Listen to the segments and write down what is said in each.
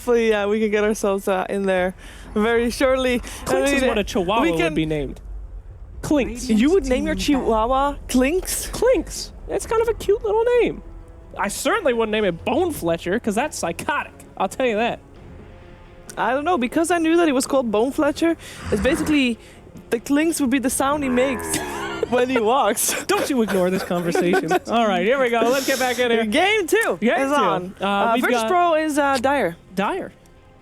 hopefully, we can get ourselves in there very shortly. Clinks is what a chihuahua would be named. Clinks. You would name your chihuahua Clinks? Clinks. It's kind of a cute little name. I certainly wouldn't name it Bone Fletcher, because that's psychotic. I'll tell you that. I don't know, because I knew that it was called Bone Fletcher, it's basically the clinks would be the sound he makes when he walks. Don't you ignore this conversation. All right, here we go. Let's get back in here. Game 2 is on. Virtus Pro is Dire. Dire.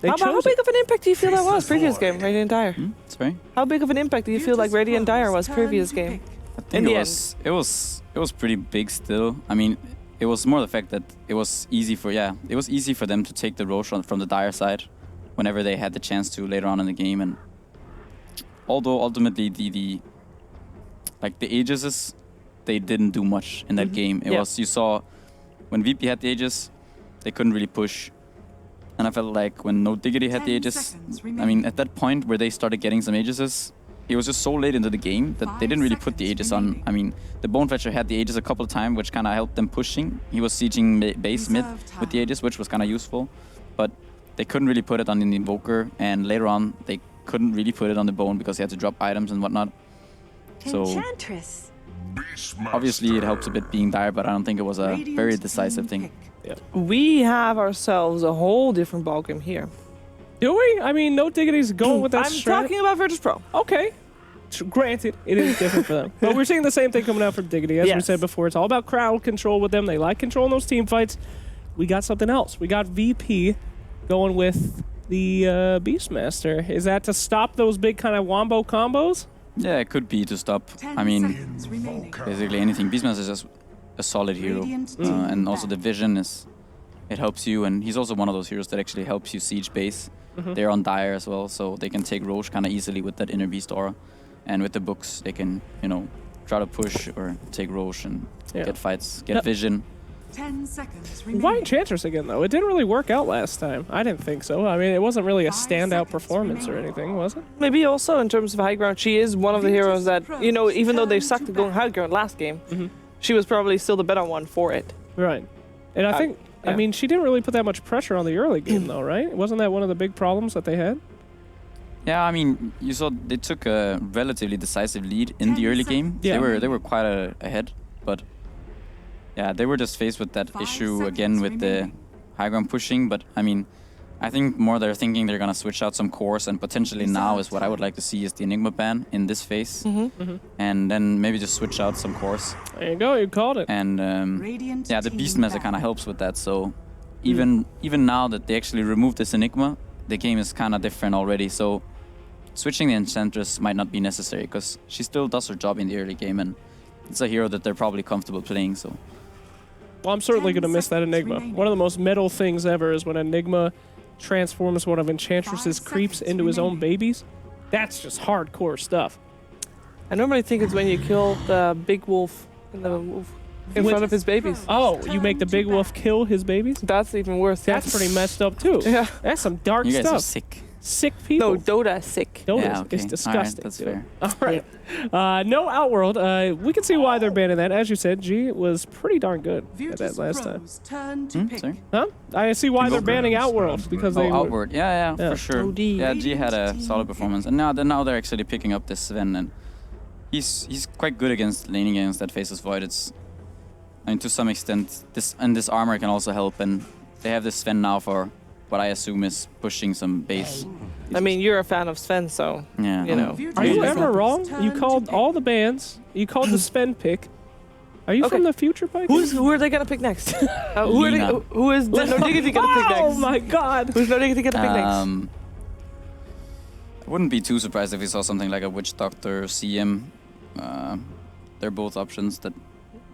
How big of an impact do you feel that was previous game, Radiant Dire? Sorry? How big of an impact do you feel like Radiant Dire was previous game? I think it was pretty big still. I mean, it was more the fact that it was easy for them to take the Roche from the Dire side whenever they had the chance to later on in the game. And although ultimately the Aegises, they didn't do much in that game. It was, you saw when VP had the Aegis, they couldn't really push. And I felt like when No Diggity had the Aegis, I mean, at that point where they started getting some Aegises, it was just so late into the game that they didn't really put the Aegis on. I mean, the Bone Fletcher had the Aegis a couple of times, which kind of helped them pushing. He was sieging base mid with the Aegis, which was kind of useful. But they couldn't really put it on the Invoker, and later on, they couldn't really put it on the Bone because they had to drop items and whatnot. So, obviously it helps a bit being Dire, but I don't think it was a very decisive thing. Yeah. We have ourselves a whole different ballgame here. Do we? I mean, No Diggity's going with that I'm talking about Virtus Pro. Okay. Granted, it is different for them. But we're seeing the same thing coming out from Diggity. As we said before, it's all about crowd control with them. They like controlling those team fights. We got something else. We got VP going with the Beastmaster. Is that to stop those big kind of wombo combos? Yeah, it could be to stop. I mean, basically anything. Beastmaster is just a solid hero. And also the vision it helps you. And he's also one of those heroes that actually helps you siege base. They're on Dire as well, so they can take Roche kind of easily with that Inner Beast aura. And with the books, they can, try to push or take Roche and get fights, get vision. 10 seconds remaining. Why Enchantress again, though? It didn't really work out last time. I didn't think so. I mean, it wasn't really a standout performance or anything, was it? Maybe also in terms of high ground, she is one of the heroes that, even though they sucked at going high ground last game, she was probably still the better one for it. Right. And I think, I mean, she didn't really put that much pressure on the early game, though, right? Wasn't that one of the big problems that they had? Yeah, I mean, you saw they took a relatively decisive lead in the early game. Yeah. They were quite ahead, but yeah, they were just faced with that issue again with the high ground pushing. But I mean, I think more they're thinking they're gonna switch out some cores, and potentially now is what I would like to see is the Enigma ban in this phase, and then maybe just switch out some cores. There you go, you called it. And yeah, the Beastmaster kind of helps with that. So even now that they actually removed this Enigma, the game is kind of different already. So switching the Enchantress might not be necessary because she still does her job in the early game, and it's a hero that they're probably comfortable playing. So. Well, I'm certainly going to miss that Enigma. One of the most metal things ever is when Enigma transforms one of Enchantress's creeps into his own babies. That's just hardcore stuff. I normally think it's when you kill the big wolf in front of his babies. Oh, you make the big wolf kill his babies? That's even worse. That's pretty messed up, too. Yeah. That's some dark stuff. You guys are sick. Sick people. No, Dota is sick. Dota is disgusting. All right, that's fair. All right. No Outworld. We can see why they're banning that. As you said, G was pretty darn good at that last time. Sorry? Huh? I see why they're banning Outworld because they. Outward. Yeah, for sure. Yeah, G had a solid performance, and now they're actually picking up this Sven, and he's quite good against laning against that Faceless Void. I mean, to some extent, this armor can also help, and they have this Sven now for what I assume is pushing some base. I mean, you're a fan of Sven, so, yeah. Are you ever wrong? You called all the bands. You called the Sven pick. Are you from the future, Pike? Who are they going to pick next? Who is No Diggity going to pick next? Oh my god! Who's No Diggity going to pick next? I wouldn't be too surprised if we saw something like a Witch Doctor, CM. They're both options that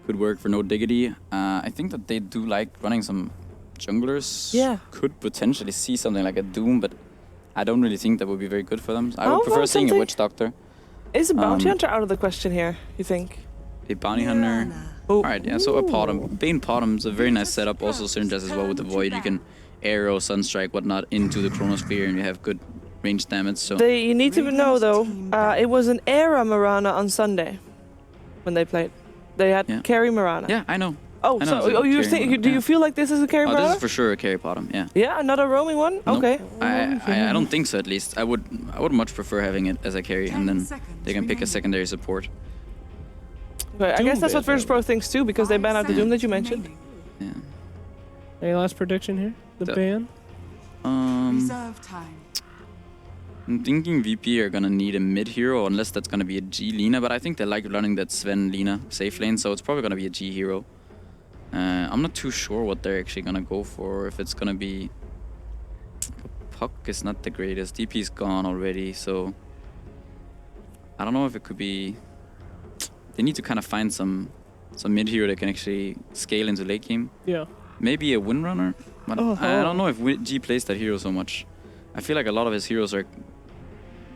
could work for No Diggity. I think that they do like running some junglers. Yeah. Could potentially see something like a Doom, but I don't really think that would be very good for them. I would prefer seeing a Witch Doctor. Is a Bounty Hunter out of the question here, you think? A Bounty Hunter. Alright, yeah, so a Potom. Bane Potom's a very nice setup, also synergizes as well with the Void. You can arrow, Sunstrike, whatnot into the Chronosphere and you have good range damage. So you need to know though, it was an Era Mirana on Sunday when they played. They had carry Mirana. Yeah, I know. Oh, I know, so it's a you're carry saying? bottom, Do yeah. you feel like this is a carry Oh, bottom? this is for sure a carry bottom. Yeah. Yeah, another roaming one. Nope. Okay. I don't think so. At least I would much prefer having it as a carry, and then they can pick a secondary support. But I guess that's what Doom Virtus Pro thinks too, because they ban out the Doom that you mentioned. Yeah. Any last prediction here? The ban? Reserve time. I'm thinking VP are gonna need a mid hero, unless that's gonna be a G Lina. But I think they like running that Sven Lina safe lane, so it's probably gonna be a G hero. I'm not too sure what they're actually gonna go for. If it's gonna be Puck is not the greatest. DP's gone already, so I don't know if it could be. They need to kind of find some mid hero that can actually scale into late game. Yeah. Maybe a Windrunner, but I don't know if G plays that hero so much. I feel like a lot of his heroes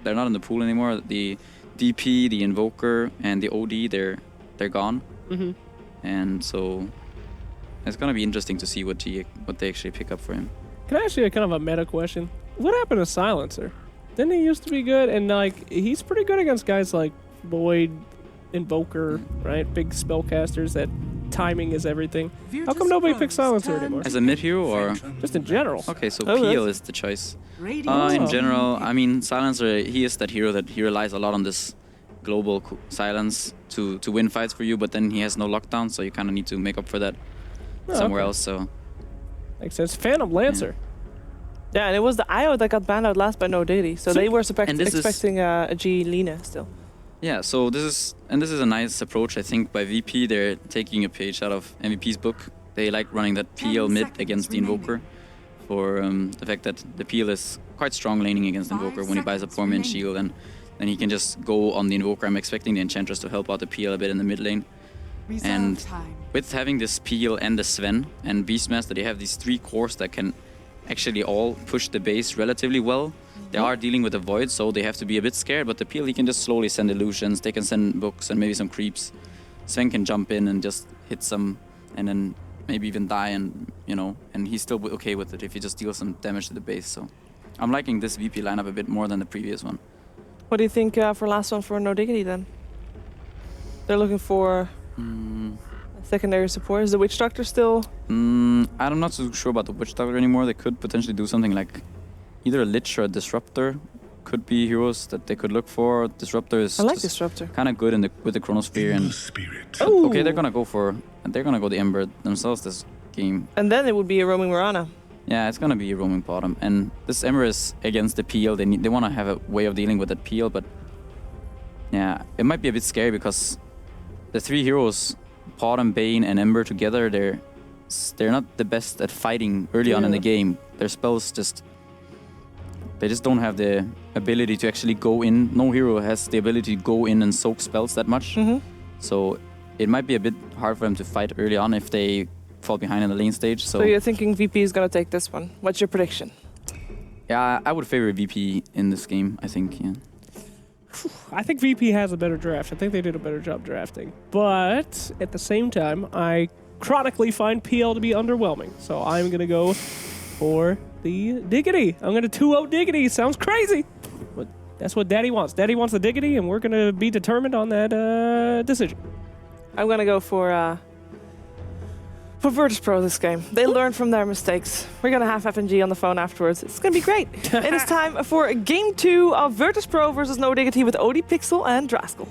they're not in the pool anymore. The DP, the Invoker, and the OD, they're gone. Mm-hmm. And so it's gonna be interesting to see what they actually pick up for him. Can I ask you a kind of a meta question? What happened to Silencer? Didn't he used to be good? And like he's pretty good against guys like Void, Invoker, right? Big spellcasters that timing is everything. How come nobody picks Silencer anymore? As a mid hero or Just in general. okay, so Oh, Peel that's- is the choice. Radiant In general, I mean Silencer, he is that hero that he relies a lot on this global silence to win fights for you, but then he has no lockdown, so you kind of need to make up for that somewhere okay. else. So Makes sense. Phantom Lancer. Yeah, and it was the IO that got banned out last by No Diggity, so they were And this is- expecting a G Lina still. yeah, so this is a nice approach, I think, by VP. They're taking a page out of MVP's book. They like running that 10 PL mid seconds against the remaining. Invoker for the fact that the PL is quite strong laning against 5 Invoker when he buys a seconds poor man remaining. shield, and then he can just go on the Invoker. I'm expecting the Enchantress to help out the PL a bit in the mid lane. Reserve And time. with having this PL and the Sven and Beastmaster, they have these 3 cores that can actually all push the base relatively well. They are dealing with a Void, so they have to be a bit scared, but the PL, he can just slowly send illusions, they can send books and maybe some creeps. Sven can jump in and just hit some, and then maybe even die, and and he's still okay with it if he just deals some damage to the base. So I'm liking this VP lineup a bit more than the previous one. What do you think for last one for No Diggity then? They're looking for secondary support. Is the Witch Doctor still? I'm not so sure about the Witch Doctor anymore. They could potentially do something like either a Lich or a Disruptor. Could be heroes that they could look for. Disruptor is I like Disruptor. kind of good with the Chronosphere, and Oh, okay, they're gonna go the Ember themselves this game. And then it would be a roaming Mirana. Yeah, it's gonna be a roaming bottom, and this Ember is against the PL. They want to have a way of dealing with that PL, but yeah, it might be a bit scary because the 3 heroes, Bottom, Bane, and Ember together, they're not the best at fighting early on in the game. Their spells they just don't have the ability to actually go in. No hero has the ability to go in and soak spells that much. So it might be a bit hard for them to fight early on if they fall behind in the lane stage. So you're thinking VP is gonna take this one. What's your prediction? Yeah, I would favor VP in this game, I think, yeah. I think VP has a better draft. I think they did a better job drafting. But at the same time, I chronically find PL to be underwhelming. So I'm going to go for the Diggity. I'm going to 2-0 Diggity. Sounds crazy. But that's what Daddy wants. Daddy wants the Diggity, and we're going to be determined on that decision. I'm gonna go for Virtus Pro this game. They learned from their mistakes. We're gonna have FNG on the phone afterwards. It's gonna be great. It is time for Game 2 of Virtus Pro versus No Diggity with Odie, Pixel, and Draskell.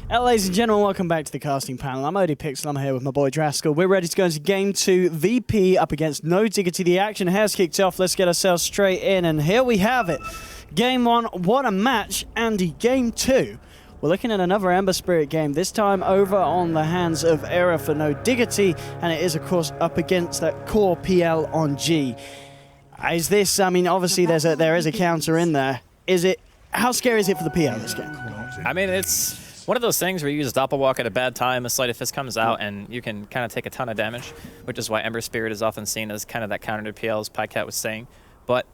Ladies and gentlemen, welcome back to the casting panel. I'm Odie Pixel, I'm here with my boy Draskell. We're ready to go into Game 2, VP up against No Diggity. The action has kicked off. Let's get ourselves straight in, and here we have it. Game 1, what a match. Andy, Game 2. We're looking at another Ember Spirit game, this time over on the hands of Era for No Diggity, and it is, of course, up against that core PL on G. Is this, I mean, obviously there is a counter in there. How scary is it for the PL this game? I mean, it's one of those things where you use Doppelwalk at a bad time, a Sleight of Fist comes out, and you can kind of take a ton of damage, which is why Ember Spirit is often seen as kind of that counter to PL, as Pycat was saying. But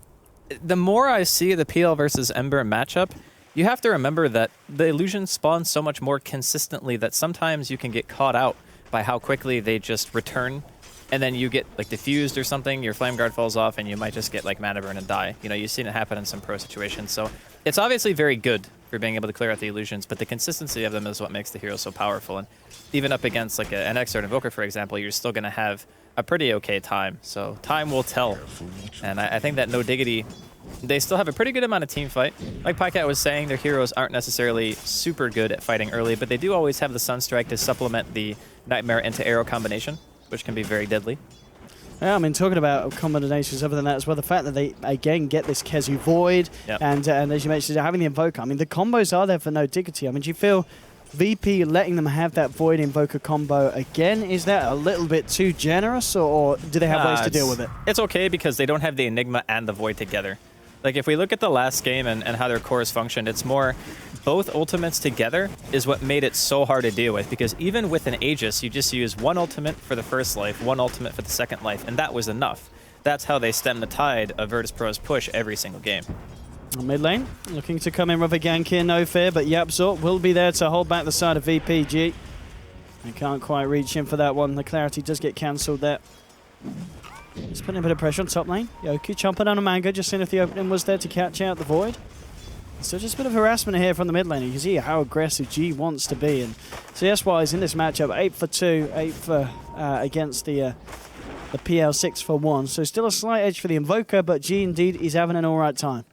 the more I see the PL versus Ember matchup, you have to remember that the illusions spawn so much more consistently that sometimes you can get caught out by how quickly they just return and then you get like diffused or something, your flame guard falls off, and you might just get like mana burn and die. You know, you've seen it happen in some pro situations. So it's obviously very good for being able to clear out the illusions, but the consistency of them is what makes the hero so powerful. And even up against like an X or an Invoker, for example, you're still going to have a pretty okay time. So time will tell. And I think that No Diggity, they still have a pretty good amount of team fight. Like Pycat was saying, their heroes aren't necessarily super good at fighting early, but they do always have the Sunstrike to supplement the Nightmare into Arrow combination, which can be very deadly. Yeah, I mean, talking about combinations other than that as well, the fact that they, again, get this Kezu Void, and as you mentioned, having the Invoker. I mean, the combos are there for No Diggity. I mean, do you feel VP letting them have that Void Invoker combo again, is that a little bit too generous, or do they have ways to deal with it? It's okay because they don't have the Enigma and the Void together. Like, if we look at the last game and how their cores functioned, it's more both ultimates together is what made it so hard to deal with, because even with an Aegis, you just use one ultimate for the first life, one ultimate for the second life, and that was enough. That's how they stem the tide of Virtus.pro's push every single game. Mid lane, looking to come in with a gank here, no fear, but YapzOr will be there to hold back the side of VPG. They can't quite reach in for that one. The clarity does get cancelled there. He's putting a bit of pressure on top lane. Yoku chomping on a Mango, just seeing if the opening was there to catch out the Void. So just a bit of harassment here from the mid lane. You can see how aggressive G wants to be. And CS-wise in this matchup, 8 for 2, 8 for against the PL, 6 for 1. So still a slight edge for the Invoker, but G indeed is having an alright time.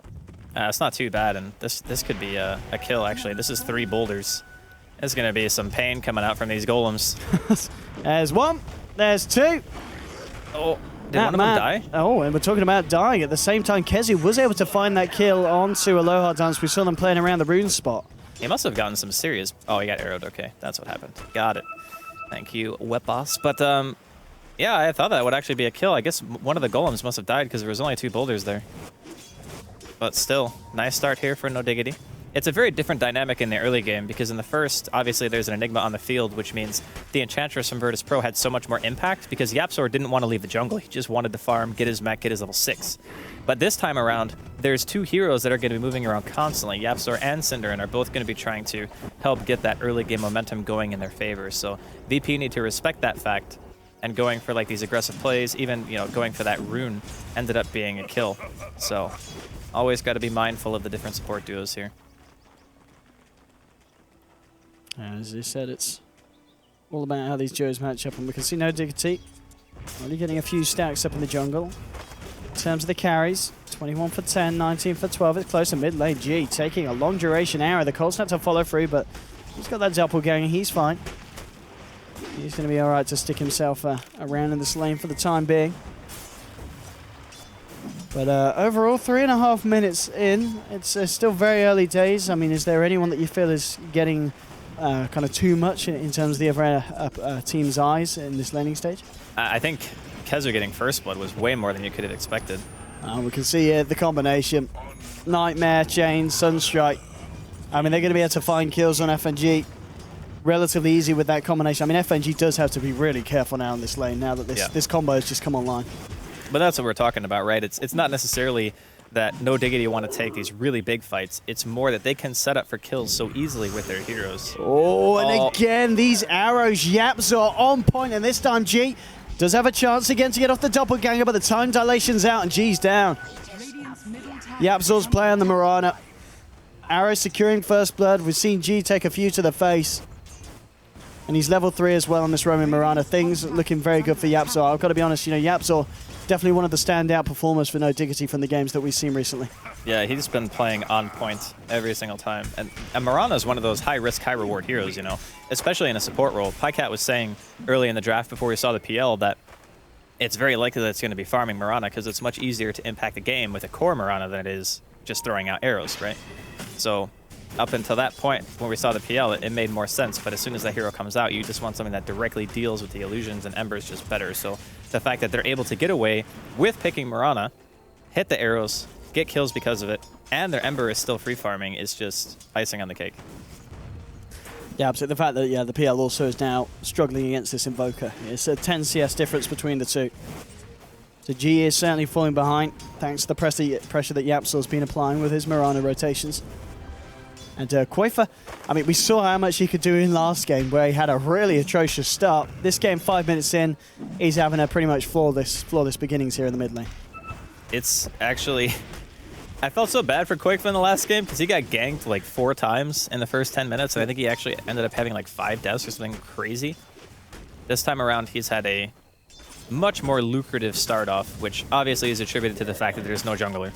It's not too bad, and this could be a kill, actually. This is 3 boulders. There's going to be some pain coming out from these golems. There's 1, there's 2. Oh, did one of them die? Oh, and we're talking about dying. At the same time, Kezu was able to find that kill onto Aloha Dance. We saw them playing around the rune spot. He must have gotten some serious... Oh, he got arrowed. Okay, that's what happened. Got it. Thank you, Wepos. But, yeah, I thought that would actually be a kill. I guess one of the golems must have died because there was only 2 boulders there. But still, nice start here for No Diggity. It's a very different dynamic in the early game because in the first, obviously there's an Enigma on the field, which means the Enchantress from Virtus.pro had so much more impact because YapzOr didn't want to leave the jungle. He just wanted to farm, get his mech, get his level 6. But this time around, there's 2 heroes that are going to be moving around constantly. YapzOr and Synderen are both going to be trying to help get that early game momentum going in their favor. So VP need to respect that fact, and going for like these aggressive plays, even going for that rune, ended up being a kill. So always got to be mindful of the different support duos here. As you said, it's all about how these duos match up, and we can see No Diggity only getting a few stacks up in the jungle. In terms of the carries, 21 for 10, 19 for 12. It's close to mid lane. G taking a long duration arrow. The Cold Snap to follow through, but he's got that doppelganger. He's fine. He's going to be all right to stick himself around in this lane for the time being. But overall, 3.5 minutes in. It's still very early days. I mean, is there anyone that you feel is getting kind of too much in terms of the other team's eyes in this laning stage? I think Kezu getting first blood was way more than you could have expected. We can see here the combination. Nightmare, Chain, Sunstrike. I mean, they're going to be able to find kills on FNG relatively easy with that combination. I mean, FNG does have to be really careful now in this lane now that this combo has just come online. But that's what we're talking about, right? It's not necessarily that No Diggity want to take these really big fights. It's more that they can set up for kills so easily with their heroes. Oh, and again, these arrows, YapzOr on point, and this time G does have a chance again to get off the doppelganger, but the time dilation's out and G's down. YapzOr's play on the Mirana. Arrow securing first blood. We've seen G take a few to the face. And he's level 3 as well on this Roman Mirana. Things looking very good for YapzOr. I've got to be honest, YapzOr definitely one of the standout performers for No Diggity from the games that we've seen recently. Yeah, he's been playing on point every single time. And Mirana is one of those high-risk, high-reward heroes, especially in a support role. Pycat was saying early in the draft before we saw the PL that it's very likely that it's going to be farming Mirana because it's much easier to impact the game with a core Mirana than it is just throwing out arrows, right? So up until that point, when we saw the PL, it made more sense. But as soon as that hero comes out, you just want something that directly deals with the illusions, and Ember's just better. So the fact that they're able to get away with picking Mirana, hit the arrows, get kills because of it, and their Ember is still free farming is just icing on the cake. Yeah, absolutely. The fact that the PL also is now struggling against this Invoker. It's a 10 CS difference between the two. So G is certainly falling behind thanks to the pressure that YapzOr's been applying with his Mirana rotations. And Koifa, I mean, we saw how much he could do in last game, where he had a really atrocious start. This game, 5 minutes in, he's having a pretty much flawless beginnings here in the mid lane. It's actually... I felt so bad for Koifa in the last game because he got ganked like 4 times in the first 10 minutes, and I think he actually ended up having like 5 deaths or something crazy. This time around, he's had a much more lucrative start off, which obviously is attributed to the fact that there's no jungler.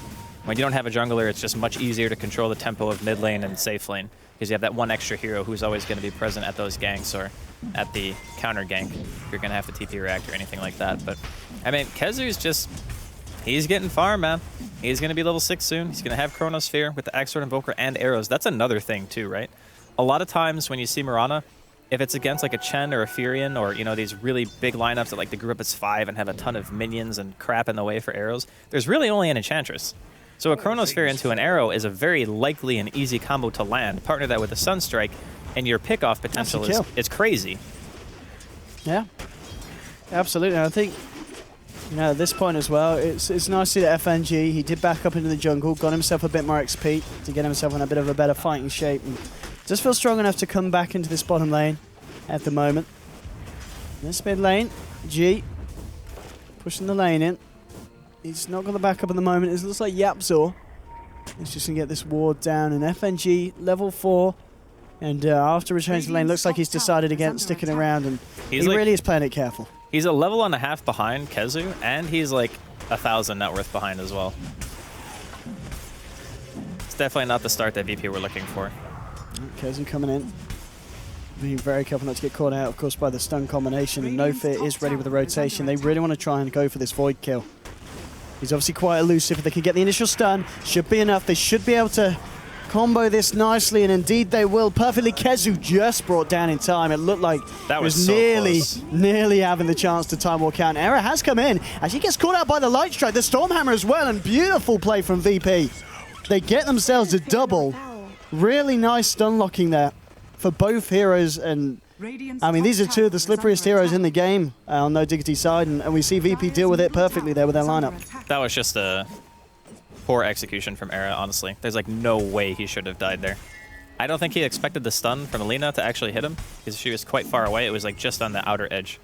When you don't have a jungler, it's just much easier to control the tempo of mid lane and safe lane because you have that one extra hero who's always going to be present at those ganks or at the counter gank if you're going to have to TP react or anything like that. But, I mean, Kezu's just... He's getting farm, man. He's going to be level 6 soon. He's going to have Chronosphere with the Axe Sword Invoker and arrows. That's another thing, too, right? A lot of times when you see Mirana, if it's against like a Chen or a Furion or, you know, these really big lineups that like the group is 5 and have a ton of minions and crap in the way for arrows, there's really only an Enchantress. So a Chronosphere into an arrow is a very likely and easy combo to land. Partner that with a Sunstrike, and your pickoff potential is crazy. Yeah, absolutely. I think, you know, at this point as well, it's nice to see that FNG, he did back up into the jungle, got himself a bit more XP to get himself in a bit of a better fighting shape, and just feel strong enough to come back into this bottom lane at the moment. This mid lane, G, pushing the lane in. He's not got the backup at the moment. It looks like Yapzor. He's just going to get this ward down, and FNG, level 4. And after returning to the lane, looks like he's decided against sticking around, and he really is playing it careful. He's a level and a half behind Kezu, and he's like 1,000 net worth behind as well. It's definitely not the start that VP were looking for. Kezu coming in, being very careful not to get caught out, of course, by the stun combination, and No Fear is ready with the rotation. They really want to try and go for this Void kill. He's obviously quite elusive. If they can get the initial stun, should be enough. They should be able to combo this nicely, and indeed they will. Perfectly, Kezu just brought down in time. It looked like that was so nearly having the chance to time walk out. And Era has come in, as he gets caught out by the Light Strike, the Stormhammer as well, and beautiful play from VP. They get themselves a double. Really nice stun locking there for both heroes, and I mean, these are two of the slipperiest heroes in the game on No Diggity side, and we see VP deal with it perfectly there with their lineup. That was just a poor execution from Era, honestly. There's like no way he should have died there. I don't think he expected the stun from Alina to actually hit him, because she was quite far away. It was like just on the outer edge,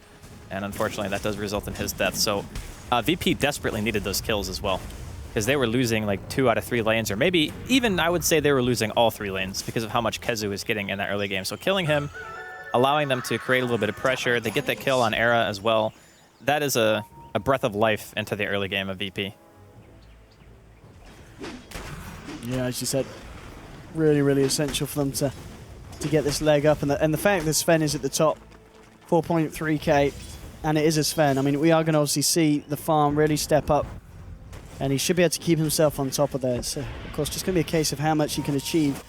and unfortunately that does result in his death. So VP desperately needed those kills as well, because they were losing like 2 out of 3 lanes, or maybe even I would say they were losing all 3 lanes because of how much Kezu was getting in that early game. So killing him, allowing them to create a little bit of pressure. They get that kill on Era as well. That is a breath of life into the early game of VP. Yeah, as you said, really, really essential for them to get this leg up. And the fact that Sven is at the top, 4.3k, and it is a Sven. I mean, we are going to obviously see the farm really step up, and he should be able to keep himself on top of that. So, of course, just going to be a case of how much he can achieve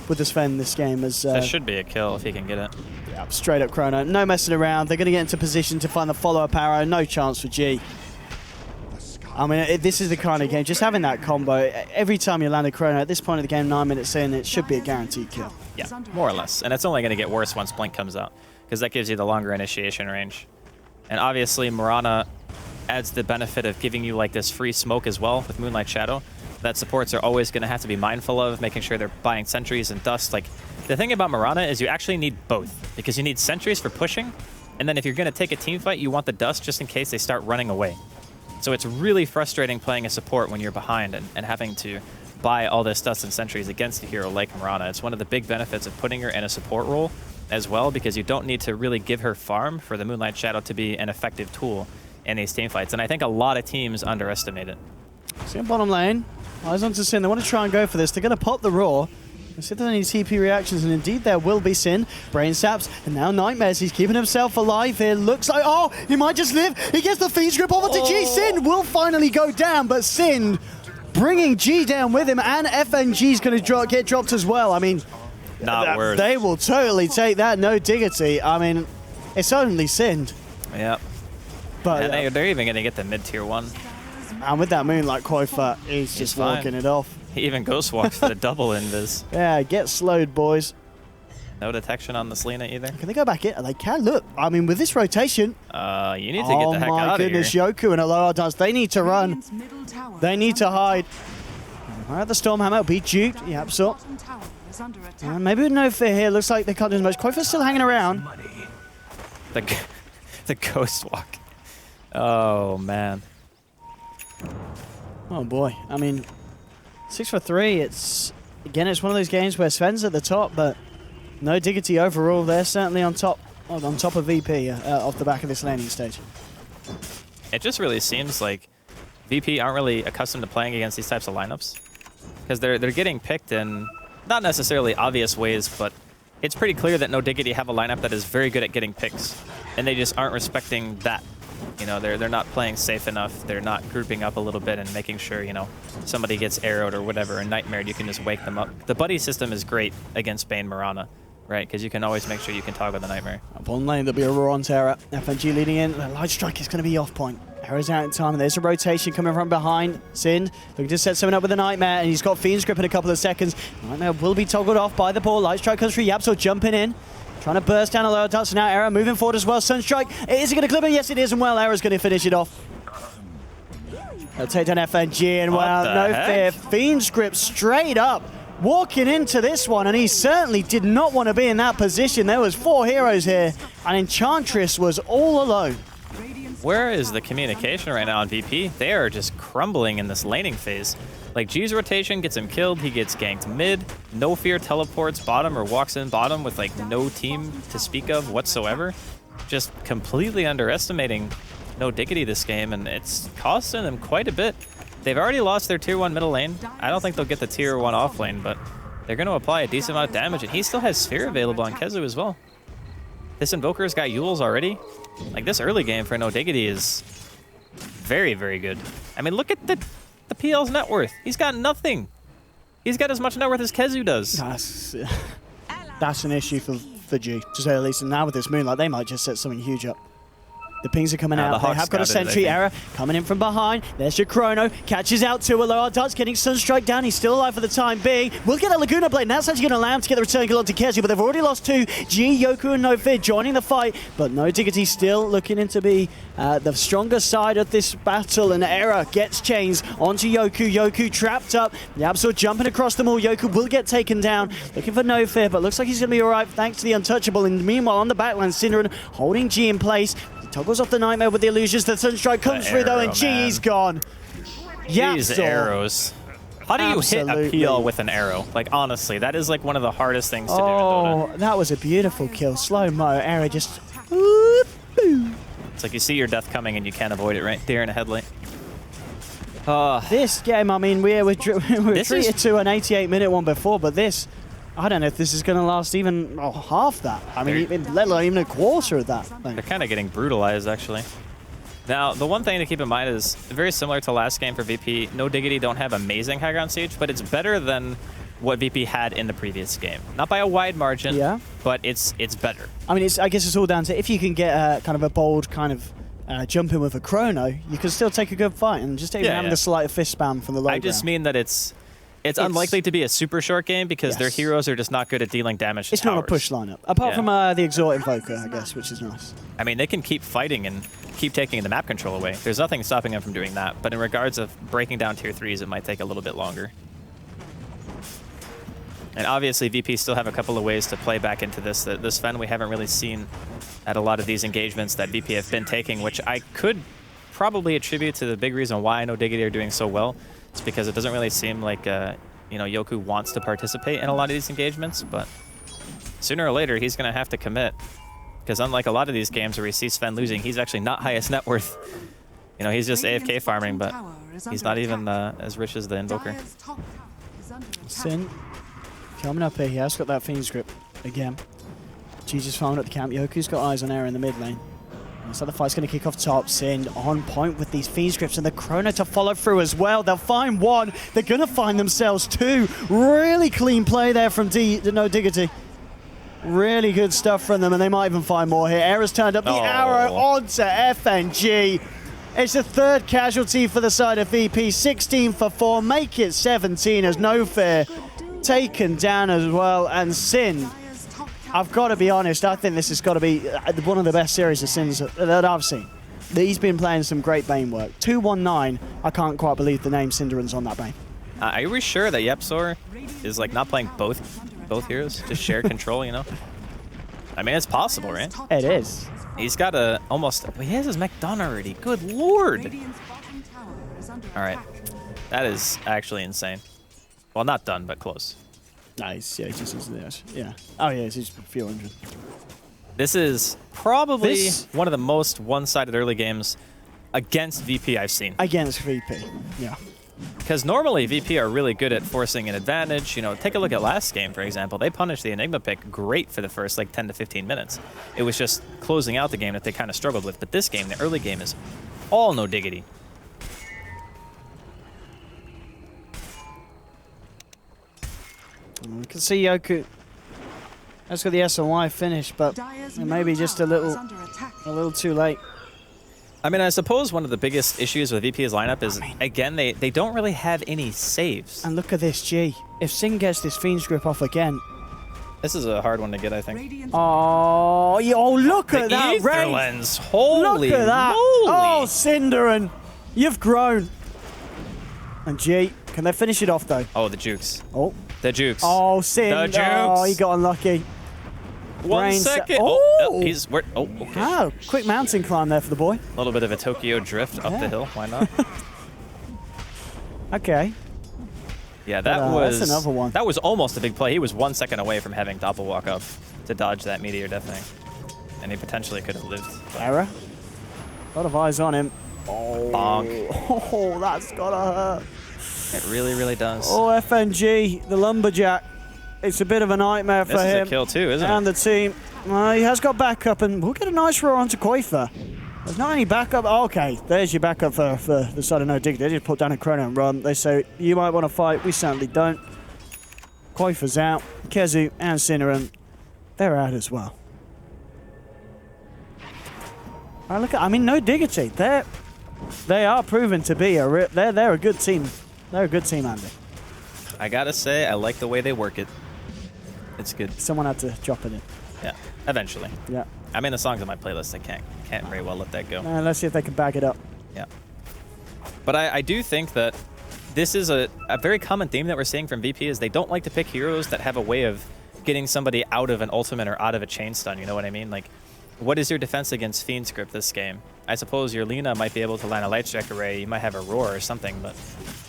with the Sven in this game. As that should be a kill if he can get it. Yeah, straight up chrono. No messing around. They're going to get into position to find the follow-up arrow. No chance for G. I mean, this is the kind of game, just having that combo, every time you land a chrono, at this point of the game, 9 minutes in, it should be a guaranteed kill. Yeah, more or less. And it's only going to get worse once Blink comes out, because that gives you the longer initiation range. And obviously, Mirana adds the benefit of giving you like this free smoke as well with Moonlight Shadow. That supports are always going to have to be mindful of, making sure they're buying sentries and dust. Like, the thing about Mirana is you actually need both, because you need sentries for pushing, and then if you're going to take a team fight, you want the dust just in case they start running away. So it's really frustrating playing a support when you're behind and having to buy all this dust and sentries against a hero like Mirana. It's one of the big benefits of putting her in a support role as well, because you don't need to really give her farm for the Moonlight Shadow to be an effective tool in these team fights. And I think a lot of teams underestimate it. See in bottom lane, eyes on to Sin. They want to try and go for this. They're going to pop the Roar. Let's see if there's any TP reactions, and indeed there will be. Sin, Brain Saps, and now Nightmares. He's keeping himself alive here. Looks like, oh, he might just live. He gets the Fiend's Grip over to G. Sin will finally go down, but Sin bringing G down with him, and FNG's going to get dropped as well. I mean, not worth. They will totally take that. No Diggity. I mean, it's only Sin. Yep. But and they're even going to get the mid-tier 1. And with that Moonlight Koifa, he's just walking it off. He even ghost walks for the double invis. Yeah, get slowed, boys. No detection on the Selena either. Can they go back in? They can. Look, I mean, with this rotation... you need to get the heck out of here. Oh my goodness, Yoku and Aloha does. They need to run. They need to hide. All right, the Stormhammer beat Duke. Yep, so is under attack. Maybe with no fear here. Looks like they can't do as much. Koifa's still hanging around. The ghost walk. Oh, man. Oh, boy. I mean, 6 for 3. It's one of those games where Sven's at the top, but no Diggity overall. They're certainly on top of VP off the back of this laning stage. It just really seems like VP aren't really accustomed to playing against these types of lineups because they're getting picked in not necessarily obvious ways, but it's pretty clear that No Diggity have a lineup that is very good at getting picks, and they just aren't respecting that. You know, they're not playing safe enough. They're not grouping up a little bit and making sure, you know, somebody gets arrowed or whatever, and nightmared, you can just wake them up. The buddy system is great against Bane Mirana, right? Because you can always make sure you can toggle the nightmare. Up on lane, there'll be a roar on Terra. FNG leading in. The light strike is going to be off point. Arrow's out in time, and there's a rotation coming from behind. Sind looking to set someone up with a Nightmare, and he's got Fiend's Grip in a couple of seconds. Nightmare will be toggled off by the ball. Light strike comes through. Yapso jumping in, trying to burst down a lower touch. Now Arrow moving forward as well. Sunstrike, is he going to clip it? Yes, it is, and well, Arrow's going to finish it off. They'll take down FNG, and well, no fear. Fiend's Grip straight up. Walking into this one, and he certainly did not want to be in that position. There was 4 heroes here, and Enchantress was all alone. Where is the communication right now on VP? They are just crumbling in this laning phase. Like, G's rotation gets him killed, he gets ganked mid, No Fear teleports bottom or walks in bottom with like no team to speak of whatsoever. Just completely underestimating No Diggity this game, and it's costing them quite a bit. They've already lost their tier 1 middle lane. I don't think they'll get the tier 1 off lane, but they're going to apply a decent amount of damage, and he still has Sphere available on Kezu as well. This Invoker's got Yules already. Like, this early game for No Diggity is very, very good. I mean, look at the PL's net worth. He's got nothing. He's got as much net worth as Kezu does. That's an issue for G, to say the least. And now with this Moonlight, they might just set something huge up. The pings are coming out. They have got a sentry error coming in from behind. There's your Chrono. Catches out to a low darts, getting Sunstrike down. He's still alive for the time being. We'll get a Laguna Blade. And that's actually going to allow him to get the return kill onto Kezu, but they've already lost 2. G, Yoku, and No Fear joining the fight. But No Diggity still looking in to be the stronger side of this battle. And Error gets chains onto Yoku. Yoku trapped up. Yabso jumping across them all. Yoku will get taken down. Looking for No Fear, but looks like he's going to be alright thanks to the Untouchable. And meanwhile, on the backline, Synderen holding G in place. Toggles off the Nightmare with the illusions. The Sunstrike comes through though, and G's gone. These arrows. How do you hit a PL with an arrow? Like, honestly, that is like one of the hardest things to do in Dota. Oh, that was a beautiful kill. Slow-mo. Arrow just... It's like you see your death coming and you can't avoid it, right? Deer in a headlight. This game, I mean, we were treated to an 88-minute one before, but this... I don't know if this is going to last even half that. I mean, let alone even a quarter of that. They're kind of getting brutalized, actually. Now, the one thing to keep in mind is very similar to last game for VP. No Diggity don't have amazing high ground siege, but it's better than what VP had in the previous game. Not by a wide margin, but it's better. I mean, I guess it's all down to if you can get kind of a bold kind of jump in with a Chrono, you can still take a good fight and just even having the slight fist spam from the low I just mean that it's unlikely to be a super short game because their heroes are just not good at dealing damage to It's towers. not a push lineup. Apart from the Exhort Invoker, I guess, which is nice. I mean, they can keep fighting and keep taking the map control away. There's nothing stopping them from doing that. But in regards of breaking down tier 3s, it might take a little bit longer. And obviously, VP still have a couple of ways to play back into this. The Sven we haven't really seen at a lot of these engagements that VP have been taking, which I could probably attribute to the big reason why No Diggity are doing so well. It's because it doesn't really seem like Yoku wants to participate in a lot of these engagements, but sooner or later he's going to have to commit. Because unlike a lot of these games where we see Sven losing, he's actually not highest net worth. He's just AFK farming, but he's not even as rich as the Invoker. Sin coming up here. He has got that Fiend's Grip again. Jesus farming up the camp. Yoku's got eyes on Air in the mid lane. So the fight's going to kick off top. Sin on point with these Fiend's Grips and the Chrono to follow through as well. They'll find 1. They're going to find themselves 2. Really clean play there from No Diggity. Really good stuff from them, and they might even find more here. Error's turned up the arrow onto FNG. It's the 3rd casualty for the side of VP. 16 for 4. Make it 17 as No Fear taken down as well. And Sin, I've got to be honest, I think this has got to be one of the best series of Sins that I've seen. He's been playing some great Bane work. 219, I can't quite believe the name Synderen's on that Bane. Are we sure that Yepsor is like not playing both both heroes? Just shared control, you know? I mean, it's possible, right? It is. He's got a almost... He has his mech done already. Good lord! All right. That is actually insane. Well, not done, but close. Nice. Yeah, he just is there. Yeah. Oh, yeah, it's just a few hundred. This is probably one of the most one-sided early games against VP I've seen. Against VP, yeah. Because normally VP are really good at forcing an advantage. You know, take a look at last game, for example. They punished the Enigma pick great for the first, like, 10 to 15 minutes. It was just closing out the game that they kind of struggled with. But this game, the early game, is all no diggity. We can see Yoku has got the SNY finish, but maybe just a little too late. I mean, I suppose one of the biggest issues with VP's lineup is, again, they don't really have any saves. And look at this, G. If Singh gets this Fiend's Grip off again... This is a hard one to get, I think. Oh, look at that Aether Lens. Holy look at that. moly. Oh, Cinderin, you've grown. And G, can they finish it off, though? Oh, the jukes. Oh. The jukes. Oh, Cinder. The jukes. Oh, he got unlucky. 1 second. Oh. He's... okay. Oh, quick mountain climb there for the boy. A little bit of a Tokyo drift up the hill. Why not? Okay. Yeah, that's another one. That was almost a big play. He was 1 second away from having Doppelwalk up to dodge that meteor death thing. And he potentially could have lived. Error. A lot of eyes on him. Oh. Bonk. Oh, that's gotta hurt. It really, really does. Oh, FNG, the lumberjack. It's a bit of a nightmare for him. This is a kill too, isn't it? And the team. He has got backup, and we'll get a nice roar onto Koifa. There's not any backup. Oh, okay, there's your backup for the side of No Diggity. They just put down a chrono and run. They say, you might want to fight. We certainly don't. Koifa's out. Kezu and Cinneren, they're out as well. All right, look at, I mean, No Diggity. They are proven to be they're a good team. They're a good team, Andy. I gotta say, I like the way they work it. It's good. Someone had to drop it in. Yeah, eventually. Yeah. I mean, the songs on my playlist, I can't very well let that go. Let's see if they can back it up. Yeah. But I do think that this is a very common theme that we're seeing from VP is they don't like to pick heroes that have a way of getting somebody out of an ultimate or out of a chain stun, you know what I mean? Like, what is your defense against Fiend Script this game? I suppose your Lina might be able to land a Light Strike Array, you might have a Roar or something, but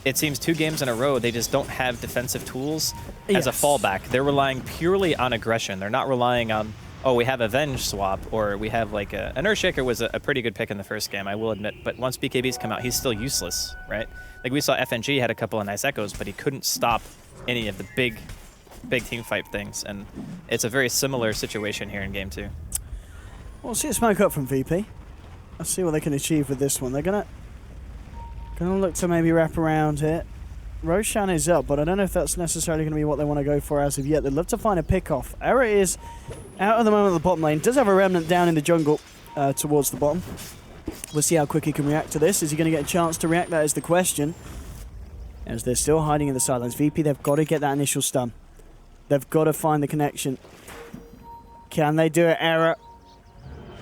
it seems 2 games in a row they just don't have defensive tools as a fallback. They're relying purely on aggression. They're not relying on, oh, we have Avenge swap, or we have like an Earthshaker was a pretty good pick in the first game, I will admit, but once BKB's come out, he's still useless, right? Like we saw FNG had a couple of nice echoes, but he couldn't stop any of the big team fight things, and it's a very similar situation here in game 2. We'll see a smoke up from VP. Let's see what they can achieve with this one. They're gonna look to maybe wrap around here. Roshan is up, but I don't know if that's necessarily going to be what they want to go for as of yet. They'd love to find a pick-off. Error is out at the moment at the bottom lane. Does have a Remnant down in the jungle towards the bottom. We'll see how quick he can react to this. Is he going to get a chance to react? That is the question. As they're still hiding in the sidelines. VP, they've got to get that initial stun. They've got to find the connection. Can they do it? Error.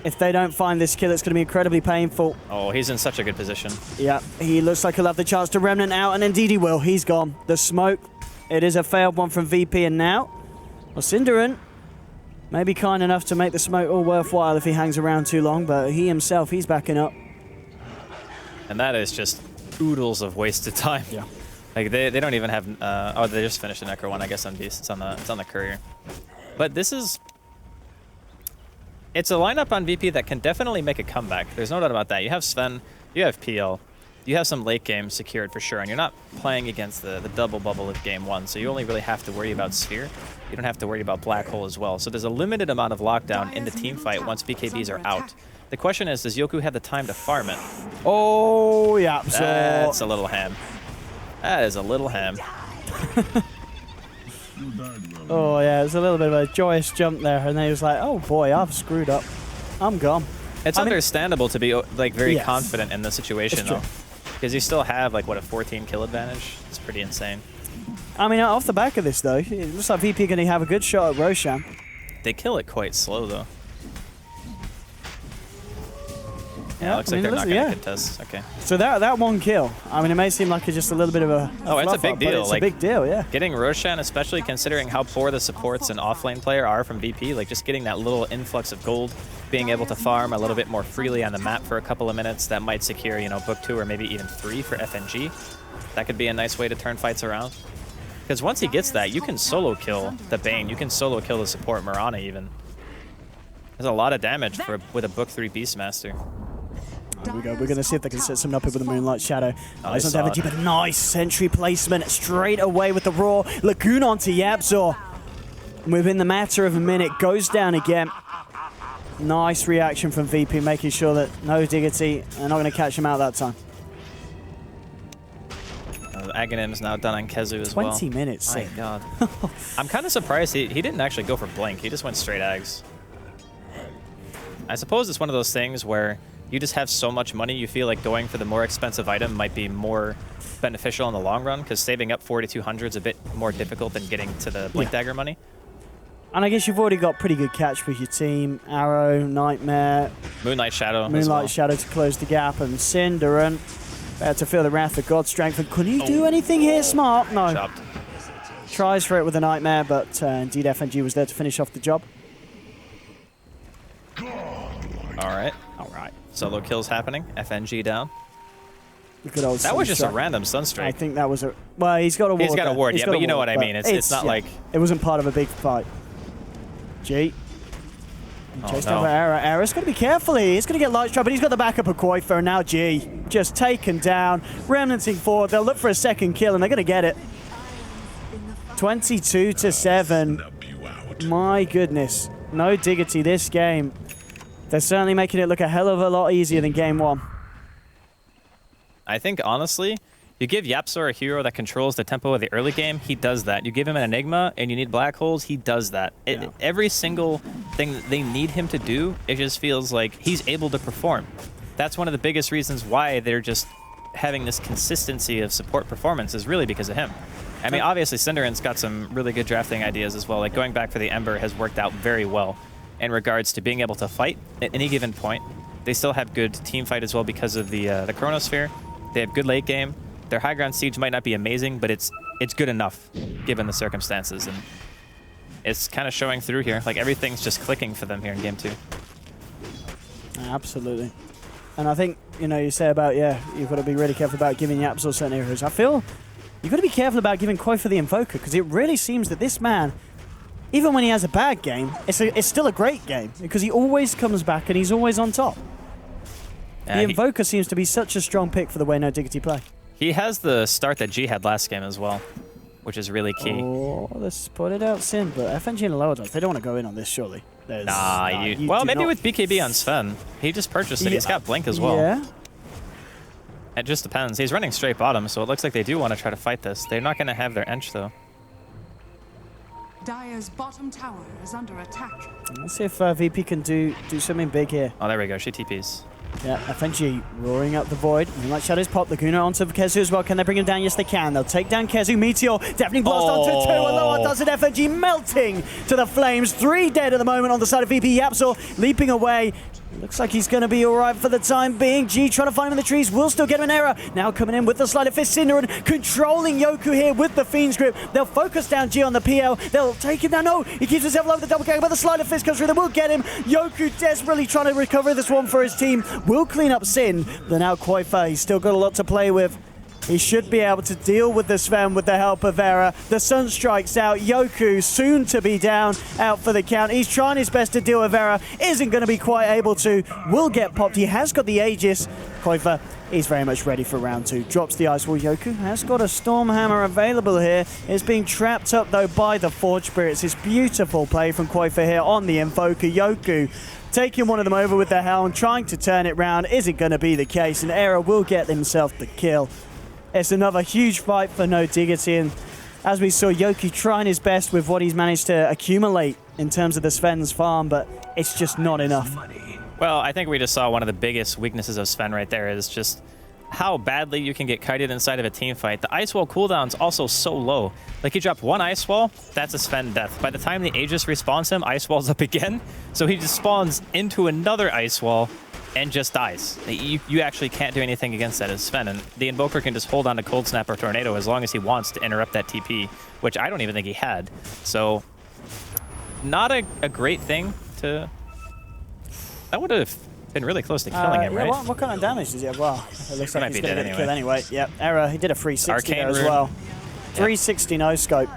If they don't find this kill, it's going to be incredibly painful. Oh, he's in such a good position. Yeah, he looks like he'll have the chance to Remnant out, and indeed he will. He's gone. The smoke. It is a failed one from VP, and now, well, Cinderin may be kind enough to make the smoke all worthwhile if he hangs around too long, but he himself, he's backing up. And that is just oodles of wasted time. Yeah. Like they don't even have. Oh, they just finished the Necro one, I guess, on Beast. It's on the Courier. But this is. It's a lineup on VP that can definitely make a comeback. There's no doubt about that. You have Sven, you have PL, you have some late game secured for sure, and you're not playing against the double bubble of game 1, so you only really have to worry about Sphere. You don't have to worry about Black Hole as well. So there's a limited amount of lockdown in the team fight once BKBs are out. The question is, does Yoku have the time to farm it? Oh, yeah. That's a little ham. That is a little ham. Oh, yeah, it's a little bit of a joyous jump there, and then he was like, oh boy, I've screwed up. I'm gone. It's understandable to be like very Yes. confident in the situation, though. Because you still have, like, what, a 14 kill advantage? It's pretty insane. I mean, off the back of this, though, it looks like VP going to have a good shot at Roshan. They kill it quite slow, though. Yeah, looks like they're not going to contest. Okay. So that one kill, I mean, it may seem like just a little bit of a oh, it's a big deal. It's a big deal, yeah. Getting Roshan, especially considering how poor the supports and offlane player are from VP, like just getting that little influx of gold, being able to farm a little bit more freely on the map for a couple of minutes, that might secure, you know, book 2 or maybe even 3 for FNG. That could be a nice way to turn fights around. Because once he gets that, you can solo kill the Bane. You can solo kill the support, Mirana even. There's a lot of damage with a book 3 Beastmaster. There we go. We're going to see if they can set something up with the Moonlight Shadow. Oh, but nice sentry placement straight away with the Raw. Lagoon onto Yapzor. Within the matter of a minute, goes down again. Nice reaction from VP, making sure that no Diggity. They're not going to catch him out that time. Aghanim's now done on Kezu as well. 20 minutes. My God. I'm kind of surprised he didn't actually go for Blink. He just went straight Ags. I suppose it's one of those things where you just have so much money, you feel like going for the more expensive item might be more beneficial in the long run, because saving up 4,200 is a bit more difficult than getting to the Blink Dagger money. And I guess you've already got pretty good catch with your team. Arrow, Nightmare. Moonlight Shadow. Moonlight Shadow to close the gap, and Cinderin to feel the wrath of God's strength. And could he do anything here smart? No. Chopped. Tries for it with a Nightmare, but indeed FNG was there to finish off the job. All right. Solo kills happening. FNG down. Good old that was just a random Sunstrike. I think that was a... Well, he's got a ward. He's got a ward, yeah, but you know what I mean. It's not like... It wasn't part of a big fight. G. Chased over Era. Era's got to be careful here. He's going to get light strike, but he's got the backup of Koifa, and now G. Just taken down. Remnanting forward. They'll look for a second kill, and they're going to get it. 22-7. My goodness. No Diggity this game. They're certainly making it look a hell of a lot easier than game 1. I think, honestly, you give Yapzor a hero that controls the tempo of the early game, he does that. You give him an Enigma and you need black holes, he does that. Every single thing that they need him to do, it just feels like he's able to perform. That's one of the biggest reasons why they're just having this consistency of support performance is really because of him. I mean, obviously, Cinderin's got some really good drafting ideas as well. Like, going back for the Ember has worked out very well in regards to being able to fight at any given point. They still have good team fight as well because of the Chronosphere. They have good late game. Their high ground siege might not be amazing, but it's good enough given the circumstances, and it's kind of showing through here. Like, everything's just clicking for them here in game 2. Absolutely. And I think, you know, you say about, you've got to be really careful about giving Yapzor certain heroes. I feel you've got to be careful about giving Koifa the Invoker, because it really seems that this man, even when he has a bad game, it's still a great game, because he always comes back and he's always on top. The Invoker seems to be such a strong pick for the way No Diggity play. He has the start that G had last game as well, which is really key. Oh, let's put it out, Sin, but FNG and lower dots, they don't want to go in on this, surely. Well, maybe with BKB on Sven. He just purchased it. He's got Blink as well. Yeah. It just depends. He's running straight bottom, so it looks like they do want to try to fight this. They're not going to have their Ench, though. Dire's bottom tower is under attack. Let's see if VP can do something big here. Oh, there we go. She TPs. Yeah, FNG roaring up the void. Moonlight Shadows pop. Laguna onto Kezu as well. Can they bring him down? Yes, they can. They'll take down Kezu. Meteor definitely blast onto 2. And Loa does it. FNG melting to the flames. 3 dead at the moment on the side of VP. Yapzor leaping away. Looks like he's going to be all right for the time being. G trying to find him in the trees. Will still get him an error. Now coming in with the Sleight of Fist. Cinderin controlling Yoku here with the Fiend's Grip. They'll focus down G on the PL. They'll take him down. No, he keeps himself alive with the double kick, but the Sleight of Fist comes through. They will get him. Yoku desperately trying to recover this one for his team. Will clean up Sin. But now Koifa, he's still got a lot to play with. He should be able to deal with the Sven with the help of Era. The sun strikes out. Yoku soon to be down, out for the count. He's trying his best to deal with Era. Isn't going to be quite able to. Will get popped. He has got the Aegis. Koifa, he's very much ready for round 2. Drops the Ice Wall. Yoku has got a Stormhammer available here. It's being trapped up, though, by the Forge Spirits. It's beautiful play from Koifa here on the Invoker. Yoku taking one of them over with the Helm, trying to turn it round. Isn't going to be the case, and Era will get himself the kill. It's another huge fight for No Diggity, and as we saw, Yoku trying his best with what he's managed to accumulate in terms of the Sven's farm, but it's just not enough. Well, I think we just saw one of the biggest weaknesses of Sven right there is just how badly you can get kited inside of a team fight. The Ice Wall cooldown's also so low. Like, he dropped one Ice Wall, that's a Sven death. By the time the Aegis respawns him, Ice Wall's up again, so he just spawns into another Ice Wall, and just dies. You actually can't do anything against that as Sven, and the Invoker can just hold on to Cold Snap or Tornado as long as he wants to interrupt that TP, which I don't even think he had. So, not a great thing to... That would have been really close to killing him, right? What kind of damage does he have? Well, it looks like might he's be going to dead get the kill anyway. Yep, error. He did a 360 there as Arcane well. Rune. 360 no scope.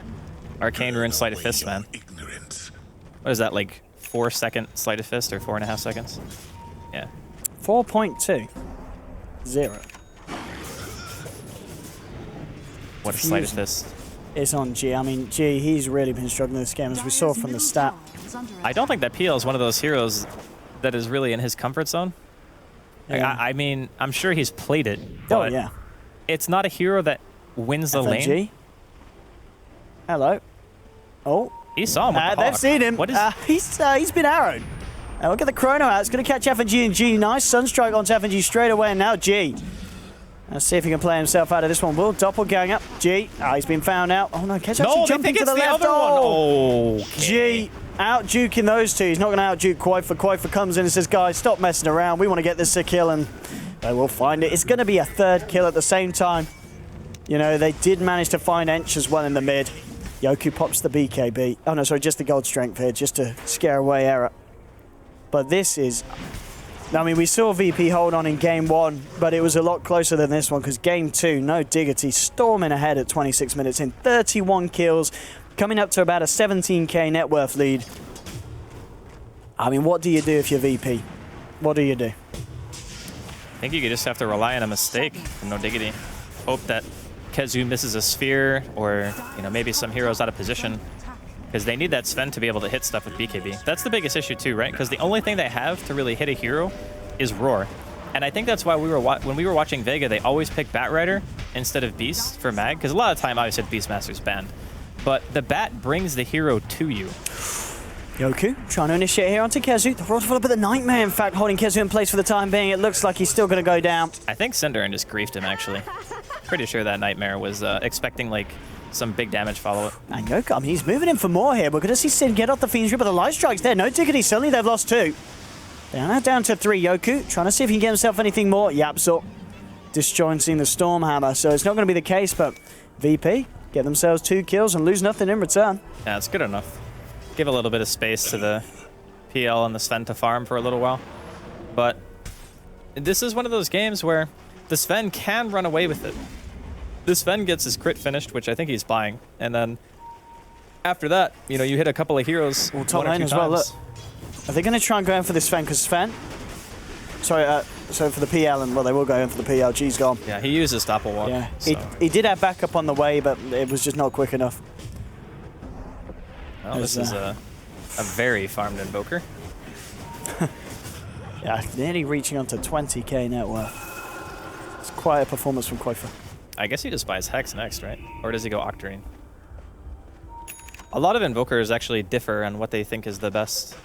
Arcane Rune Sleight of Fist, man. What is that, like 4-second Sleight of Fist or 4.5 seconds? Yeah. 4.2. 0. What a Sleight of Fist. It's on G. I mean, G, he's really been struggling this game, as we saw from the stat. I don't think that PL is one of those heroes that is really in his comfort zone. Yeah. I mean, I'm sure he's played it, but yeah. it's not a hero that wins the lane. FNG. Hello. Oh. He saw him with the They've Hawk. seen him. What is... He's been arrowed. Look at the chrono out. It's going to catch FNG and G. Nice Sunstrike onto FNG straight away, and now G. Let's see if he can play himself out of this one. Will doppelganger. G. He's been found out. Oh no, Catch actually jumping to the left. Oh, G. Out duking those two. He's not going to out duke Quaifa. Quaifa comes in and says, guys, stop messing around. We want to get this a kill, and they will find it. It's going to be a third kill at the same time. You know, they did manage to find Ench as well in the mid. Yoku pops the BKB. Oh no, sorry, just the gold strength here, just to scare away error. But this is... I mean, we saw VP hold on in game 1, but it was a lot closer than this one, because game 2, no Diggity, storming ahead at 26 minutes in, 31 kills, coming up to about a 17k net worth lead. I mean, what do you do if you're VP? What do you do? I think you just have to rely on a mistake from no Diggity. Hope that Kezu misses a sphere, or maybe some heroes out of position, because they need that Sven to be able to hit stuff with BKB. That's the biggest issue too, right? Because the only thing they have to really hit a hero is Roar, and I think that's why when we were watching Vega, they always pick Batrider instead of Beast for Mag, because a lot of the time obviously Beastmaster's banned, but the Bat brings the hero to you. Yoku trying to initiate here onto Kezu. The roll up at the Nightmare, in fact, holding Kezu in place for the time being. It looks like he's still going to go down. I think Cinderin just griefed him, actually. Pretty sure that Nightmare was expecting, like, some big damage follow-up. And Yoku, I mean, he's moving in for more here. We're going to see Sin get off the Fiend's Grip, but the Light Strike's there. No Diggity, suddenly they've lost 2. They're now down to 3. Yoku trying to see if he can get himself anything more. Yapsor disjointing the Stormhammer, so it's not going to be the case, but VP get themselves 2 kills and lose nothing in return. Yeah, it's good enough. Give a little bit of space to the PL and the Sven to farm for a little while. But this is one of those games where the Sven can run away with it. The Sven gets his crit finished, which I think he's buying, and then after that, you hit a couple of heroes. Top lane as well, look. Are they going to try and go in for this Sven? Because Sven... Sorry, so for the PL, and well, they will go in for the PL. G's gone. Yeah, he uses Doppelwalk. Yeah, so. he did have backup on the way, but it was just not quick enough. Well, this is a very farmed Invoker. Yeah, nearly reaching onto 20k net worth. It's quite a performance from Quaifa. I guess he just buys Hex next, right? Or does he go Octarine? A lot of Invokers actually differ on what they think is the best.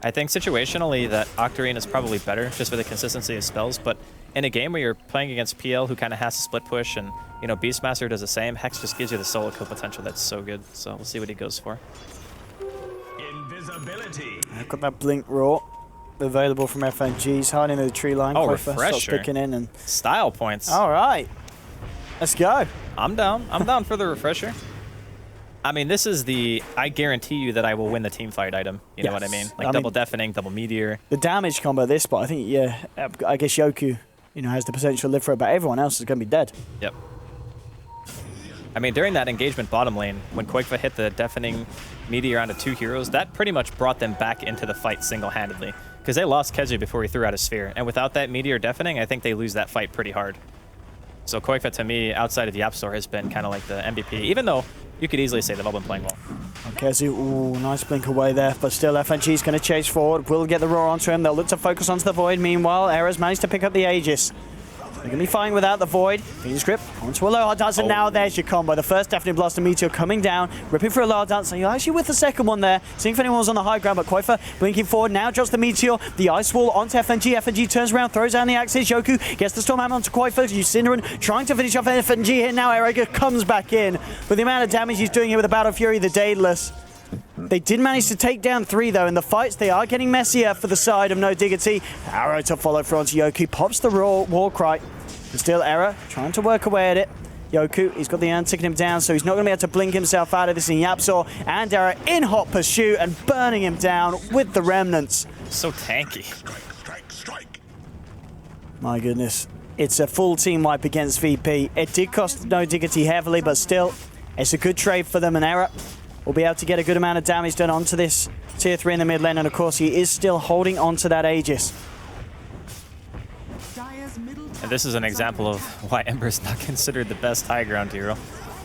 I think situationally that Octarine is probably better just for the consistency of spells, but in a game where you're playing against PL who kind of has to split push and, Beastmaster does the same, Hex just gives you the solo kill potential that's so good. So we'll see what he goes for. Invisibility. I've got that Blink Roar available from FNG's, hiding in the tree line. Oh, Quaifa starts refresher. picking in and... Style points. All right. Let's go. I'm down. I'm down for the refresher. I mean, this is the, I guarantee you that I will win the team fight item. You know what I mean? Like double deafening, double meteor. The damage combo at this spot, I think, yeah, I guess Yoku, has the potential to live for it, but everyone else is going to be dead. Yep. I mean, during that engagement bottom lane, when Quaifa hit the deafening meteor onto 2 heroes, that pretty much brought them back into the fight single-handedly. Because they lost Kezu before he threw out a sphere. And without that meteor deafening, I think they lose that fight pretty hard. So Quaifa, to me, outside of Yapsor, has been kind of like the MVP, even though you could easily say they've all been playing well. Kezu, ooh, nice blink away there, but still FNG's going to chase forward. Will get the roar onto him. They'll look to focus onto the Void. Meanwhile, Era's managed to pick up the Aegis. They're going to be fighting without the Void. Fiend's Grip onto a Aloha Dance, and now there's your combo. The first definitely Blast and Meteor coming down, ripping for a Aloha Dance. So you're actually with the second one there, seeing if anyone was on the high ground, but Quaifa blinking forward, now drops the Meteor, the Ice Wall onto FNG. FNG turns around, throws down the Axes. Yoku gets the Stormhammer onto Quaifa. Cinderin trying to finish off FNG here now. Era comes back in. With the amount of damage he's doing here with the Battle Fury, the Daedalus. They did manage to take down 3, though, in the fights. They are getting messier for the side of No Diggity. Arrow to follow through onto Yoku. Pops the raw war cry. And still Error trying to work away at it. Yoku, he's got the urn ticking him down, so he's not going to be able to blink himself out of this in Yapzor. And Error in hot pursuit and burning him down with the remnants. So tanky. My goodness. It's a full team wipe against VP. It did cost No Diggity heavily, but still, it's a good trade for them, and Error will be able to get a good amount of damage done onto this tier 3 in the mid lane, and of course he is still holding onto that Aegis. And this is an example of why Ember's not considered the best high ground hero.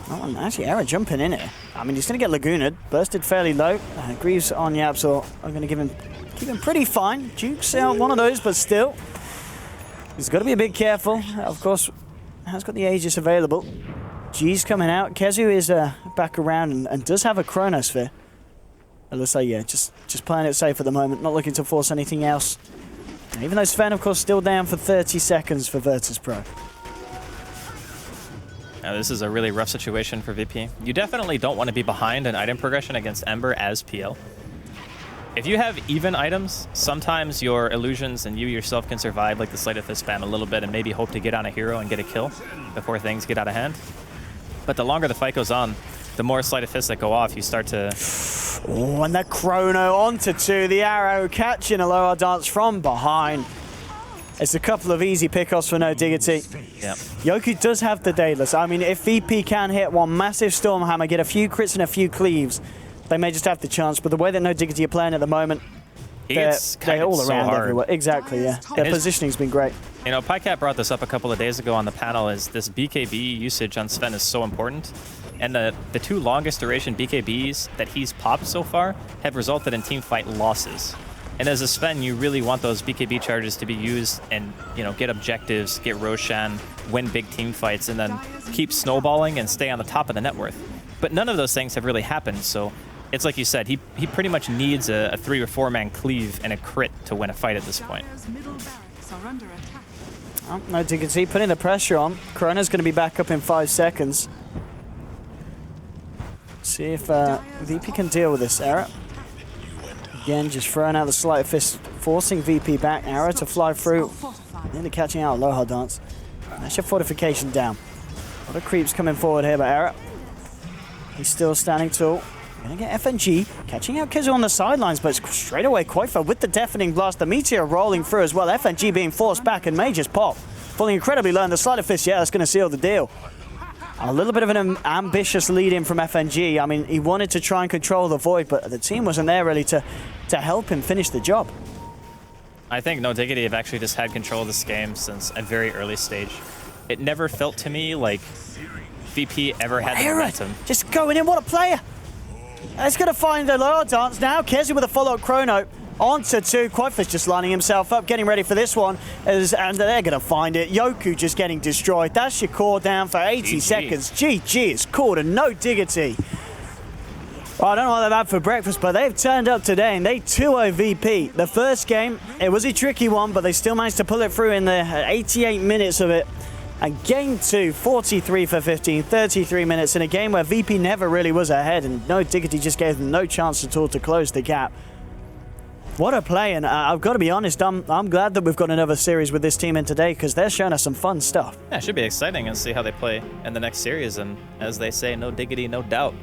Oh, and actually Error jumping in here. I mean, he's going to get Lagooned, bursted fairly low. Greaves on Yapzor are going to keep him pretty fine. Duke's out one of those, but still. He's got to be a bit careful. Of course, has got the Aegis available. G's coming out. Kezu is back around and does have a Chronosphere. It looks like, yeah, just playing it safe at the moment, not looking to force anything else. And even though Sven, of course, still down for 30 seconds for Virtus.pro. Now, this is a really rough situation for VP. You definitely don't want to be behind an item progression against Ember as PL. If you have even items, sometimes your illusions and you yourself can survive like the Sleight of Fist spam a little bit and maybe hope to get on a hero and get a kill before things get out of hand. But the longer the fight goes on, the more Sleight of Fists that go off, you start to... Oh, and the Chrono onto 2. The arrow catching Aloha Dance from behind. It's a couple of easy pickoffs for No Diggity. Yeah. Yoku does have the Daedalus. I mean, if VP can hit one massive Stormhammer, get a few crits and a few cleaves, they may just have the chance. But the way that No Diggity are playing at the moment, they're all around everywhere. Exactly, yeah. Their positioning's been great. You know, PyCat brought this up a couple of days ago on the panel, is this BKB usage on Sven is so important. And the 2 longest duration BKBs that he's popped so far have resulted in teamfight losses. And as a Sven, you really want those BKB charges to be used and, you know, get objectives, get Roshan, win big team fights, and then keep snowballing and stay on the top of the net worth. But none of those things have really happened, so it's like you said, he pretty much needs a 3 or 4 man cleave and a crit to win a fight at this point. Oh, No Diggity putting the pressure on. Corona's going to be back up in 5 seconds. See if VP can deal with this. Arrow. Again, just throwing out the Sleight of Fist, forcing VP back. Arrow to fly through. Nearly catching out Aloha Dance. That's your fortification down. A lot of creeps coming forward here, but Arrow, he's still standing tall. Gonna get FNG, catching out Kizu on the sidelines, but straight away Koifa with the deafening blast. The Meteor rolling through as well. FNG being forced back and may just pop. Falling incredibly low, and the Sleight of Fist, yeah, that's gonna seal the deal. A little bit of an ambitious lead in from FNG. I mean, he wanted to try and control the Void, but the team wasn't there really to help him finish the job. I think No Diggity have actually just had control of this game since a very early stage. It never felt to me like VP ever had the momentum. Just going in, what a player! He's going to find the Aloha Dance now. Kezu with a follow-up Chrono. Onto 2. Quitefish just lining himself up, getting ready for this one. And they're going to find it. Yoku just getting destroyed. That's your core down for 80 seconds. GG is called, and No Diggity. Well, I don't know what they've had for breakfast, but they've turned up today and they 2-0 VP. The first game, it was a tricky one, but they still managed to pull it through in the 88 minutes of it. And game 2, 43 for 15, 33 minutes in a game where VP never really was ahead, and No Diggity just gave them no chance at all to close the gap. What a play, and I've got to be honest, I'm glad that we've got another series with this team in today, because they're showing us some fun stuff. Yeah, it should be exciting and see how they play in the next series, and as they say, no diggity, no doubt.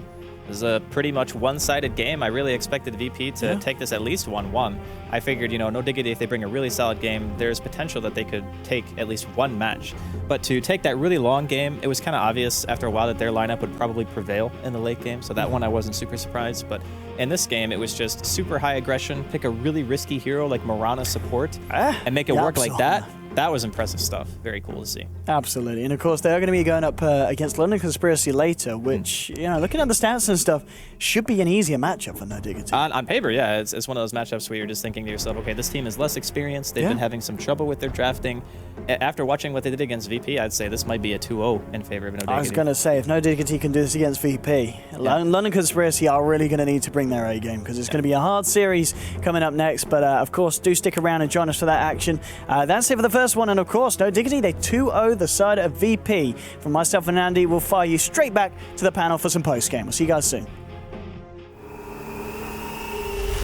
It was a pretty much one-sided game. I really expected VP to take this at least 1-1. I figured, you know, No Diggity, if they bring a really solid game, there's potential that they could take at least one match. But to take that really long game, it was kind of obvious after a while that their lineup would probably prevail in the late game. So that one I wasn't super surprised. But in this game, it was just super high aggression. Pick a really risky hero like Morana support and make it work like that. That was impressive stuff. Very cool to see. Absolutely. And of course, they are going to be going up against London Conspiracy later, which, you know, looking at the stats and stuff, should be an easier matchup for No Diggity. On paper, yeah. It's one of those matchups where you're just thinking to yourself, okay, this team is less experienced. They've been having some trouble with their drafting. After watching what they did against VP, I'd say this might be a 2-0 in favor of No Diggity. I was going to say, if No Diggity can do this against VP, London Conspiracy are really going to need to bring their A game, because it's going to be a hard series coming up next. But of course, do stick around and join us for that action. That's it for the first one. And of course, No Diggity, they 2-0 the side of VP. From myself and Andy, we'll fire you straight back to the panel for some post-game. We'll see you guys soon.